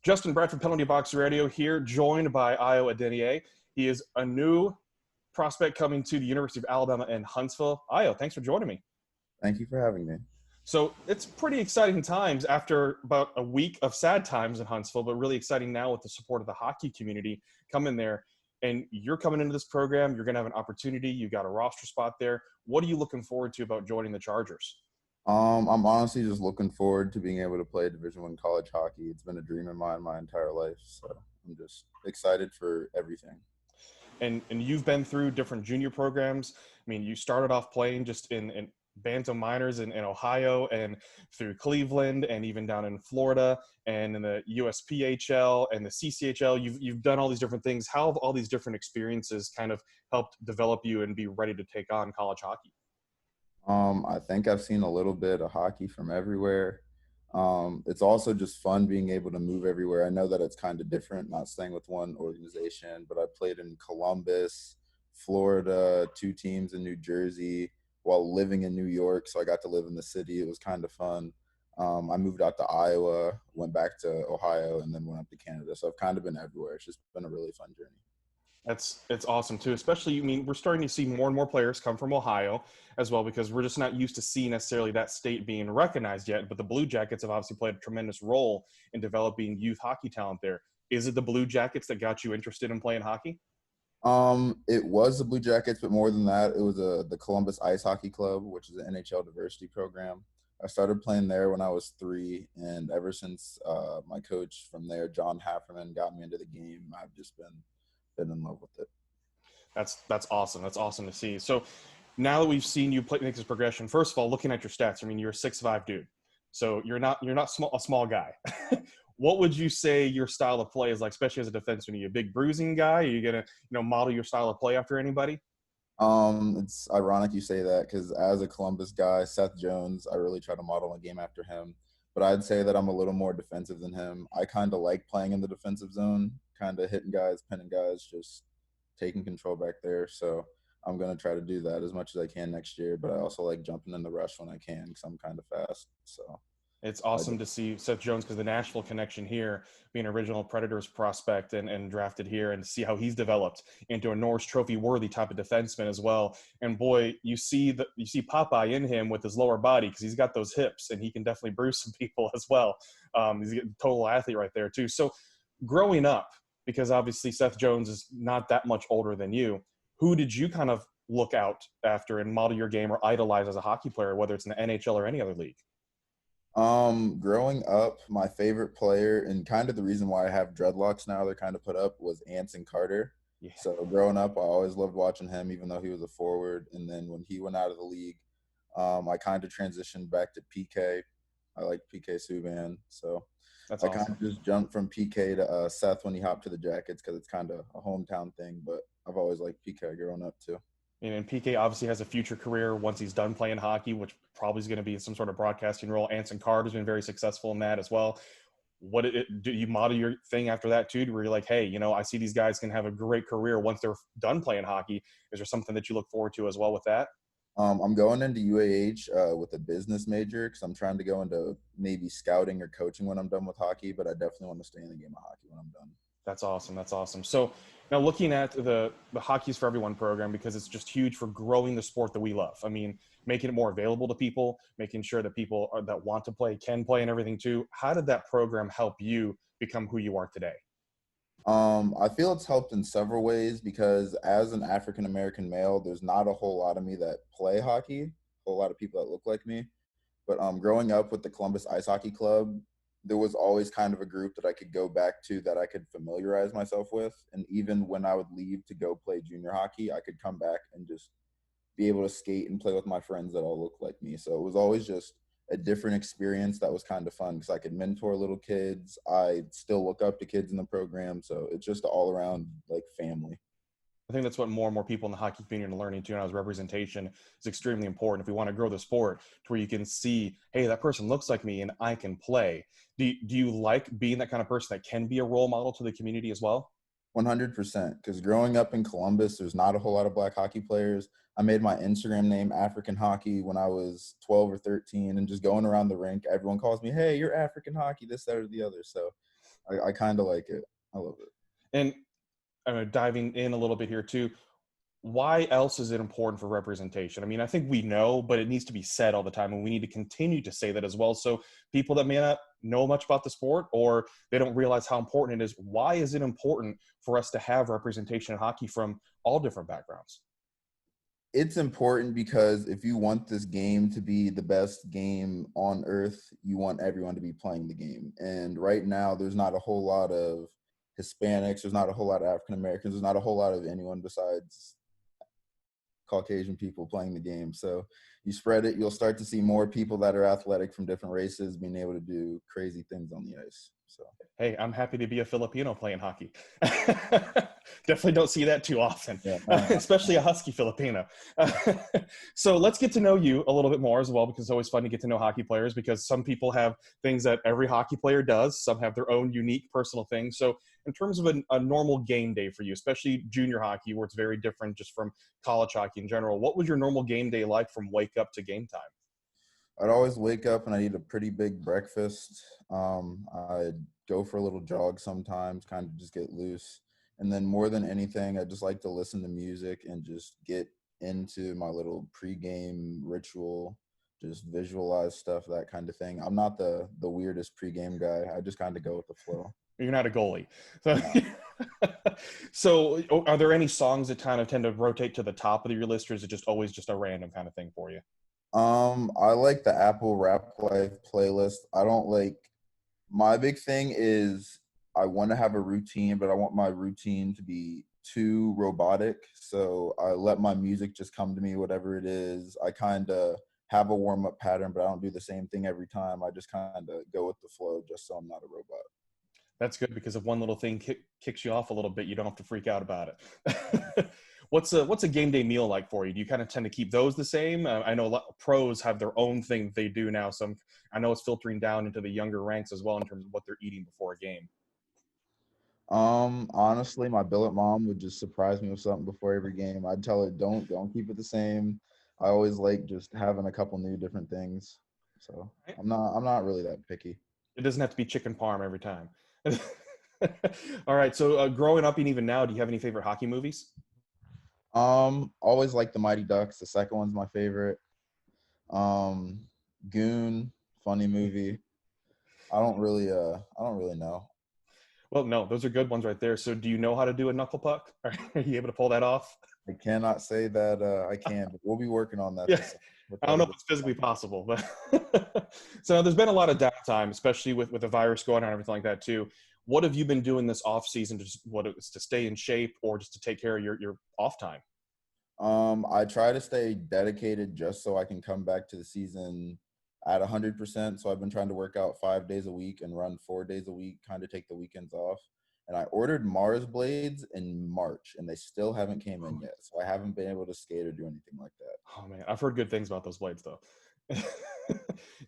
Justin Bradford, Penalty Box Radio here, joined by Ayodele Adeniye. He is a new prospect coming to the University of Alabama in Huntsville. Ayo, thanks for joining me. Thank you for having me. So it's pretty exciting times after about a week of sad times in Huntsville, but really exciting now with the support of the hockey community coming there. And you're coming into this program, you're going to have an opportunity. You got a roster spot there. What are you looking forward to about joining the Chargers? I'm honestly just looking forward to being able to play Division I college hockey. It's been a dream of mine my entire life, so I'm just excited for everything. And you've been through different junior programs. I mean, you started off playing just in Bantam minors in Ohio and through Cleveland and even down in Florida and in the USPHL and the CCHL. You've done all these different things. How have all these different experiences kind of helped develop you and be ready to take on college hockey? I think I've seen a little bit of hockey from everywhere. It's also just fun being able to move everywhere. I know that it's kind of different, not staying with one organization, but I played in Columbus, Florida, 2 teams in New Jersey while living in New York. So I got to live in the city. It was kind of fun. I moved out to Iowa, went back to Ohio, and then went up to Canada. So I've kind of been everywhere. It's just been a really fun journey. It's awesome too, especially, I mean, we're starting to see more and more players come from Ohio as well, because we're just not used to seeing necessarily that state being recognized yet. But the Blue Jackets have obviously played a tremendous role in developing youth hockey talent there. Is it the Blue Jackets that got you interested in playing hockey? It was the Blue Jackets, but more than that, it was the Columbus Ice Hockey Club, which is an NHL diversity program. I started playing there when I was 3, and ever since my coach from there, John Hafferman, got me into the game, I've just been in love with it. That's awesome. That's awesome to see. So now that we've seen you make this progression, first of all, looking at your stats, I mean, you're a 6'5" dude, so you're not a small guy. What would you say your style of play is like, especially as a defenseman? Are you a big bruising guy? Are you gonna model your style of play after anybody? It's ironic you say that because as a Columbus guy, Seth Jones, I really try to model a game after him. But I'd say that I'm a little more defensive than him. I kind of like playing in the defensive zone, kind of hitting guys, pinning guys, just taking control back there. So I'm going to try to do that as much as I can next year. But I also like jumping in the rush when I can because I'm kind of fast. So It's awesome to see Seth Jones, because the Nashville connection here, being an original Predators prospect and drafted here, and to see how he's developed into a Norris Trophy worthy type of defenseman as well. And boy, you see Popeye in him with his lower body, because he's got those hips and he can definitely bruise some people as well. He's a total athlete right there too. So growing up, because obviously Seth Jones is not that much older than you, who did you kind of look out after and model your game or idolize as a hockey player, whether it's in the NHL or any other league? Growing up, my favorite player, and kind of the reason why I have dreadlocks now, they're kind of put up, was Anson Carter. Yeah. So growing up, I always loved watching him, even though he was a forward. And then when he went out of the league, I kind of transitioned back to PK. I like PK Subban. So That's I awesome. kind of just jumped from PK to Seth when he hopped to the Jackets because it's kind of a hometown thing. But I've always liked PK growing up too. And PK obviously has a future career once he's done playing hockey, which probably is going to be some sort of broadcasting role. Anson Carter's been very successful in that as well. Do you model your thing after that too, where you're like, hey, I see these guys can have a great career once they're done playing hockey? Is there something that you look forward to as well with that? I'm going into UAH with a business major because I'm trying to go into maybe scouting or coaching when I'm done with hockey, but I definitely want to stay in the game of hockey when I'm done. That's awesome. That's awesome. So now looking at the Hockey's for Everyone program, because it's just huge for growing the sport that we love. I mean, making it more available to people, making sure that people that want to play can play and everything too. How did that program help you become who you are today? I feel it's helped in several ways because as an African-American male, there's not a whole lot of me that play hockey, a whole lot of people that look like me. But growing up with the Columbus Ice Hockey Club, there was always kind of a group that I could go back to that I could familiarize myself with. And even when I would leave to go play junior hockey, I could come back and just be able to skate and play with my friends that all look like me. So it was always just a different experience that was kind of fun because I could mentor little kids. I still look up to kids in the program. So it's just all around like family. I think that's what more and more people in the hockey community are learning too. Now, is representation is extremely important if we want to grow the sport to where you can see, hey, that person looks like me and I can play. Do you like being that kind of person that can be a role model to the community as well? 100%. Because growing up in Columbus, there's not a whole lot of black hockey players. I made my Instagram name African Hockey when I was 12 or 13, and just going around the rink, everyone calls me, hey, you're African Hockey, this, that, or the other. So I kind of like it. I love it. And diving in a little bit here too, why else is it important for representation? I mean, I think we know, but it needs to be said all the time, and we need to continue to say that as well. So people that may not know much about the sport, or they don't realize how important it is, why is it important for us to have representation in hockey from all different backgrounds? It's important because if you want this game to be the best game on earth, you want everyone to be playing the game. And right now, there's not a whole lot of Hispanics, there's not a whole lot of African Americans, there's not a whole lot of anyone besides Caucasian people playing the game. So you spread it, you'll start to see more people that are athletic from different races being able to do crazy things on the ice. So Hey, I'm happy to be a Filipino playing hockey. Definitely don't see that too often, yeah, especially a Husky Filipino. So let's get to know you a little bit more as well, because it's always fun to get to know hockey players, because some people have things that every hockey player does. Some have their own unique personal things. So in terms of a normal game day for you, especially junior hockey, where it's very different just from college hockey in general, what was your normal game day like from wake up to game time? I'd always wake up and I'd eat a pretty big breakfast. I'd go for a little jog sometimes, kind of just get loose. And then more than anything, I just like to listen to music and just get into my little pregame ritual, just visualize stuff, that kind of thing. I'm not the weirdest pregame guy. I just kind of go with the flow. You're not a goalie. So, No. so are there any songs that kind of tend to rotate to the top of your list, or is it just always just a random kind of thing for you? I like the Apple Rap Life playlist. I don't like my big thing is I want to have a routine, but I want my routine to be too robotic. So I let my music just come to me, whatever it is. I kind of have a warm up pattern, but I don't do the same thing every time. I just kind of go with the flow just so I'm not a robot. That's good, because if one little thing kicks you off a little bit, you don't have to freak out about it. What's a game day meal like for you? Do you kind of tend to keep those the same? I know a lot of pros have their own thing that they do now. So I know it's filtering down into the younger ranks as well in terms of what they're eating before a game. Honestly, my billet mom would just surprise me with something before every game. I'd tell her, don't keep it the same. I always like just having a couple new different things. So I'm not really that picky. It doesn't have to be chicken parm every time. All right. So growing up and even now, do you have any favorite hockey movies? Always like the Mighty Ducks. The second one's my favorite. Um, Goon, funny movie. I don't really know. Well, no, those are good ones right there. So do you know how to do a knuckle puck? Are you able to pull that off? I cannot say that I can, but we'll be working on that Yeah. this summer. We'll I try don't to know if get it's physically possible, but so there's been a lot of downtime, especially with the virus going on and everything like that too. What have you been doing this off season to just, what it's to stay in shape or just to take care of your off time? I try to stay dedicated just so I can come back to the season at 100%. So I've been trying to work out 5 days a week and run 4 days a week, kind of take the weekends off. And I ordered Mars blades in March, and they still haven't came in yet. So I haven't been able to skate or do anything like that. Oh man, I've heard good things about those blades though.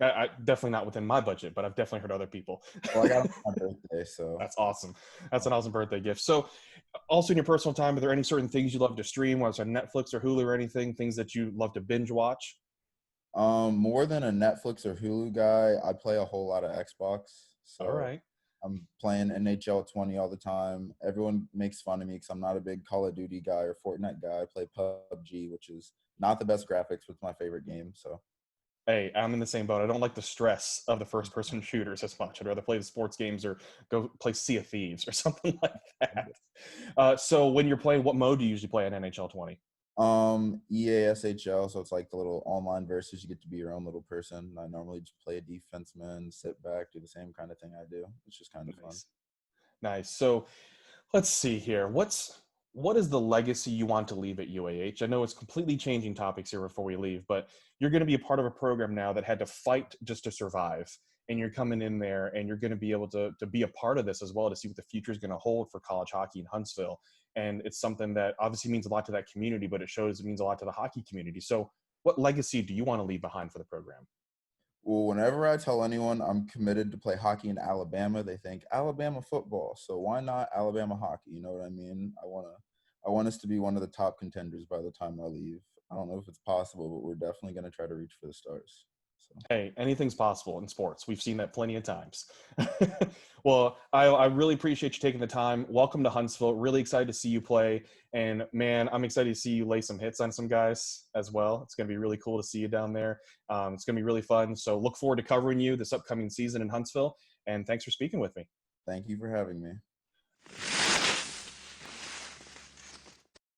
I definitely not within my budget, but I've definitely heard other people. Well, I got them on my birthday, so That's awesome. That's an awesome birthday gift. So, also in your personal time, are there any certain things you love to stream, whether it's on Netflix or Hulu or anything, things that you love to binge watch? more than a Netflix or Hulu guy, I play a whole lot of Xbox. All So right. I'm playing NHL 20 all the time. Everyone makes fun of me because I'm not a big Call of Duty guy or Fortnite guy. I play PUBG, which is not the best graphics, but it's my favorite game. So Hey, I'm in the same boat. I don't like the stress of the first person shooters as much. I'd rather play the sports games or go play Sea of Thieves or something like that. So when you're playing, what mode do you usually play in NHL 20? EASHL, so it's like the little online versus. You get to be your own little person. I normally just play a defenseman, sit back, do the same kind of thing I do. It's just kind of fun. Nice. Nice. So let's see here. What is the legacy you want to leave at UAH? I know it's completely changing topics here before we leave, but you're going to be a part of a program now that had to fight just to survive. And you're coming in there and you're going to be able to be a part of this as well, to see what the future is going to hold for college hockey in Huntsville. And it's something that obviously means a lot to that community, but it shows it means a lot to the hockey community. So what legacy do you want to leave behind for the program? Well, whenever I tell anyone I'm committed to play hockey in Alabama, they think Alabama football. So why not Alabama hockey? You know what I mean? I want us to be one of the top contenders by the time I leave. I don't know if it's possible, but we're definitely going to try to reach for the stars. So. Hey, anything's possible in sports. We've seen that plenty of times. Well, I really appreciate you taking the time. Welcome to Huntsville. Really excited to see you play. And man, I'm excited to see you lay some hits on some guys as well. It's going to be really cool to see you down there. It's going to be really fun. So look forward to covering you this upcoming season in Huntsville. And thanks for speaking with me. Thank you for having me.